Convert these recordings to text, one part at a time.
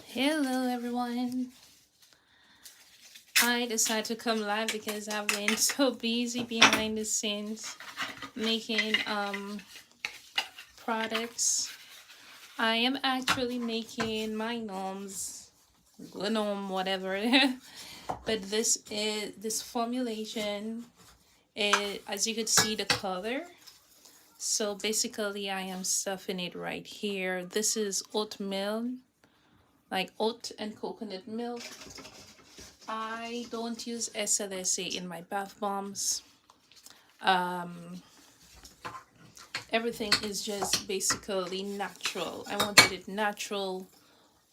Hello everyone. I decided to come live because I've been so busy behind the scenes making products. I am actually making my gnomes, gnome, whatever. But this formulation is, as you could see, the color. So basically I am stuffing it right here. This is oatmeal, like oat and coconut milk. I don't use SLSA in my bath bombs. Everything is just basically natural. I wanted it natural.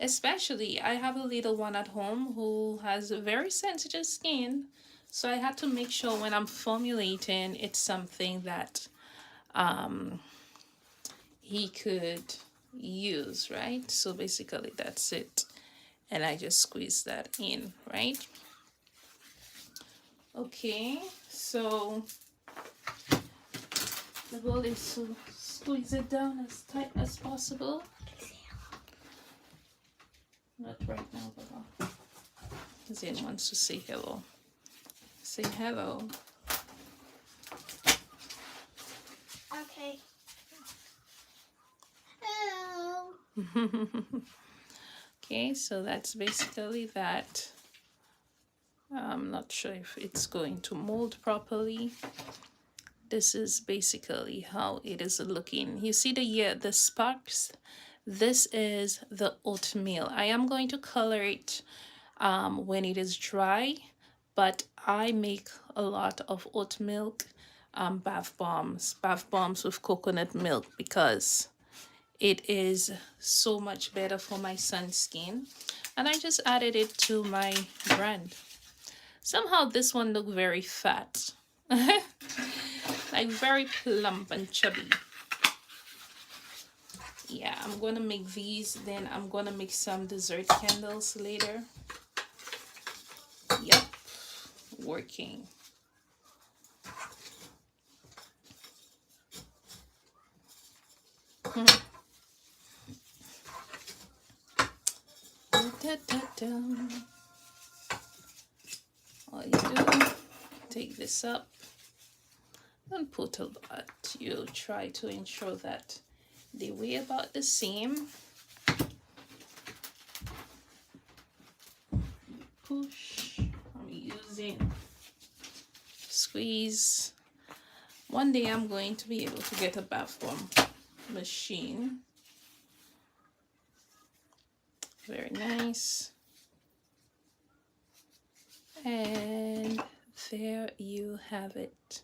Especially, I have a little one at home who has a very sensitive skin. So I had to make sure when I'm formulating, it's something that he could use, right? So basically, that's it. And I just squeeze that in, right? Okay, so the goal is to squeeze it down as tight as possible. Not right now, but Zane wants to say hello. Say hello. Okay. Hello. Okay, so that's basically that. I'm not sure if it's going to mold properly. This is basically how it is looking. You see the sparks? This is the oatmeal. I am going to color it when it is dry, but I make a lot of oat milk bath bombs with coconut milk because it is so much better for my son's skin. And I just added it to my brand. Somehow this one looked very fat. Like very plump and chubby. Yeah, I'm gonna make these, then I'm gonna make some dessert candles later. Yep, working. All you do, take this up and put a lot. You try to ensure that they weigh about the same. Push. I'm using squeeze. One day I'm going to be able to get a bath bomb machine. Very nice. And there you have it.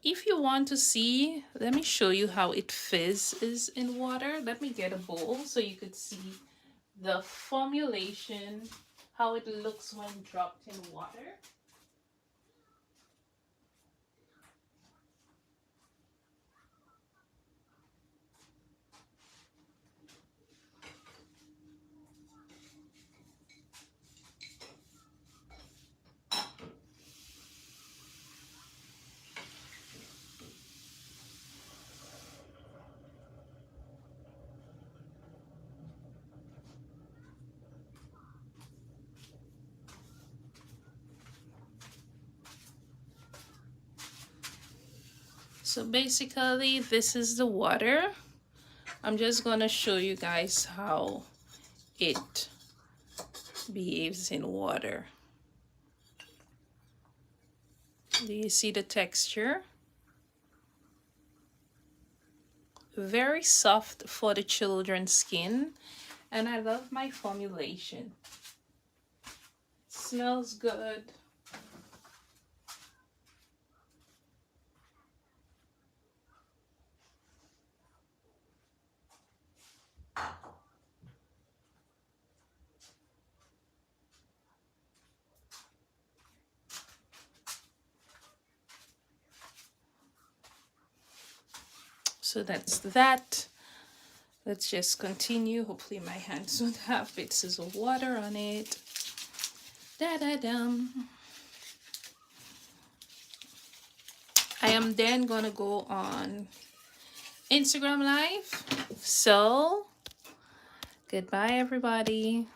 If you want to see, let me show you how it fizzes in water. Let me get a bowl so you could see the formulation, how it looks when dropped in water. So basically this is the water. I'm just gonna show you guys how it behaves in water. Do you see the texture? Very soft for the children's skin, and I love my formulation. It smells good. So that's that. Let's just continue. Hopefully my hands don't have bits of water on it. Da-da-dum. I am then gonna go on Instagram Live. So Goodbye, everybody.